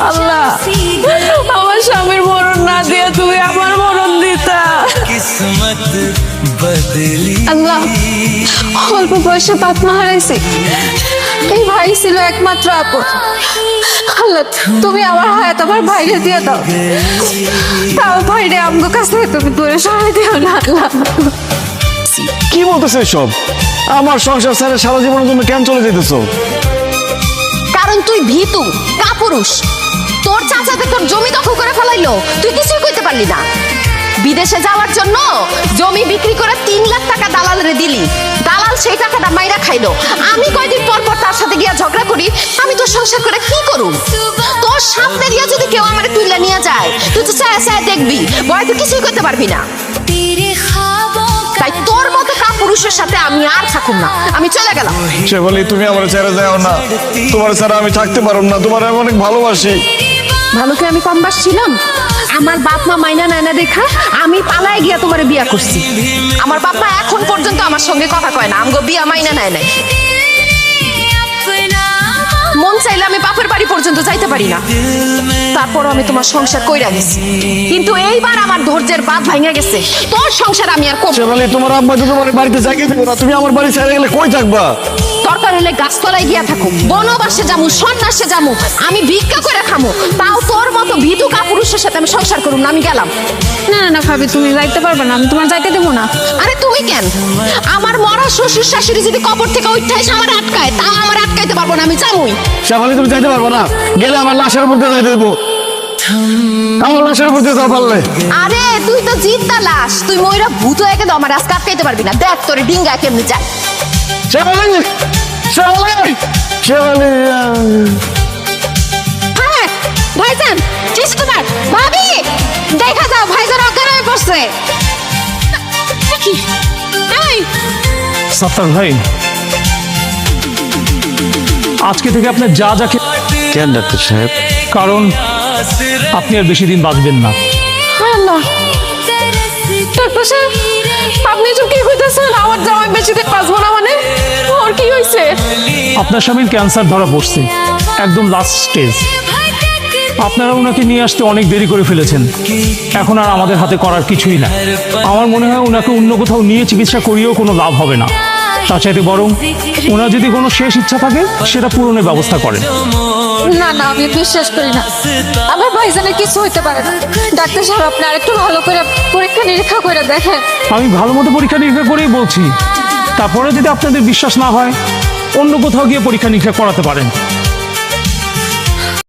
আল্লাহ আমার স্বামীর মরণ না দিয়ে তুমি আমার মরণ দিতা। আল্লাহ অল্প বয়সে বাপ মা হারাইছি, এই ভাই ছিল একমাত্র আপন। আল্লাহ তুমি আমার হায়াত আমার ভাইরে দিয়ে দাও, তাও ভাইরে আমগো কাছে তুমি দূরে সরাই দিও না আল্লাহ। কি বলতেছে সব? আমার সংসার ছেড়ে সারা জীবনের জন্য কেন চলে যেতেছো? কারণ তুই ভীতু কাপুরুষ। তোর চাচাতে তোর জমি দখল করে ফেলাইলো, তুই কিছুই কইতে পারলি না। বিদেশে যাওয়ার জন্য জমি বিক্রি করে 3 লাখ টাকা দালালরে দিলি, দালাল সেই টাকাটা মাইরা খাইলো। আমি কয়দিন পর পর তার সাথে গিয়া ঝগড়া করি, আমি তো সংসার করে কি করুম? তোর সামনে দিয়া যদি কেউ আমারে তুইলা নিয়ে যায়, তুই তো চায় চায় দেখবি, বয় তুই কিছুই করতে পারবি না। তাই তোর মতো কাপুরুষের সাথে আমি আর থাকুম না, আমি চলে গেলাম। শেফালি তুমি আমার ছেড়ে যাও না, তোমার ছাড়া আমি থাকতে পারব না, তোমার আমি অনেক ভালোবাসি। ভালো কি আমি কম বাসছিলাম? আমার বাপ মা মাইনা নাইনা দেখা আমি পালায় গিয়া তোমারে বিয়া করছি। আমার বাপ মা এখন পর্যন্ত আমার সঙ্গে কথা কয় না, আমগো বিয়া মাইনা নেয় নাই। মন চাইলে আমি বাপের বাড়ি পর্যন্ত যাইতে পারি না, তারপর আমি তোমার সংসার কইরা গেছি। কিন্তু এইবার আমার ধৈর্যের বাঁধ ভাঙা গেছে, তোর সংসার আমি আর করব না। শেফালি তোমার আব্বা তো তোমার বাড়িতে জায়গা দেবো না, তুমি আমার বাড়ি ছেড়ে গেলে কই থাকবা? দরকার হলে গাছতলায় গিয়া থাকো, বনবাসে যামু, সন্ন্যাসে যামু, আমি ভিক্ষা করে খামু, তাও তোর মতো ভীতু কাপুরুষের সাথে আমি সংসার করুম না। আমি গেলাম। না না না ভাবি, তুমি যাইতে পারবে না, আমি তোমার যাইতে দেবো না। আরে তুমি কেন? আমার মরা শ্বশুর শাশুড়ি যদি কবর থেকে উঠে এসে আমার আটকায়, তাও আমার আটকাইতে পারবো না, আমি যামুই। শেফালি তুমি যাইতে পারবো না, গেলে আমার লাশের মধ্যে যাইতে দেবো, আমার লাশের মধ্যে যাও পারলে। আরে তুই তো জিদ্দা লাশ, তুই ময়রা ভূত হয়ে গেলে আমার আজকে আটকাইতে পারবি না। দেখ তোরে ডিঙ্গা কেমনি যায়। শেফালি শেফালি শেফালি হ্যাঁ ভাইজান, কিছু তোমার ভাবি দেখা যাও, ভাইজান অজ্ঞান হয়ে পড়ছে। এই সাত্তার ভাই, আজকে থেকে আপনার যা যা কেন ডাক্তার সাহেব? কারণ আপনি আর বেশি দিন বাঁচবেন না। আল্লাহ, ডাক্তার সাহেব আপনি এসব কি কইতেছেন? আমার জামাই বেশি দিন বাঁচবো না মানে? ওর কি হয়েছে? আপনার স্বামীর ক্যান্সার ধরা পড়ছে, একদম লাস্ট স্টেজ। আপনারা ওনাকে নিয়ে আসতে অনেক দেরি করে ফেলেছেন, এখন আর আমাদের হাতে করার কিছুই না। আমার মনে হয় ওনাকে অন্য কোথাও নিয়ে চিকিৎসা করিয়েও কোনো লাভ হবে না। তার চাইতে বরং ওনার যদি কোনো শেষ ইচ্ছা থাকে সেটা পূরণের ব্যবস্থা করেন। না না, আমি বিশ্বাস করি না, আমার ভাইজানের কিছু হইতে পারে না। ডাক্তার সাহেব আপনি আরেকটু ভালো করে পরীক্ষা নিরীক্ষা করে দেখেন। আমি ভালো মতো পরীক্ষা নিরীক্ষা করেই বলছি, তারপরে যদি আপনাদের বিশ্বাস না হয় অন্য কোথাও গিয়ে পরীক্ষা নিরীক্ষা করাতে পারেন।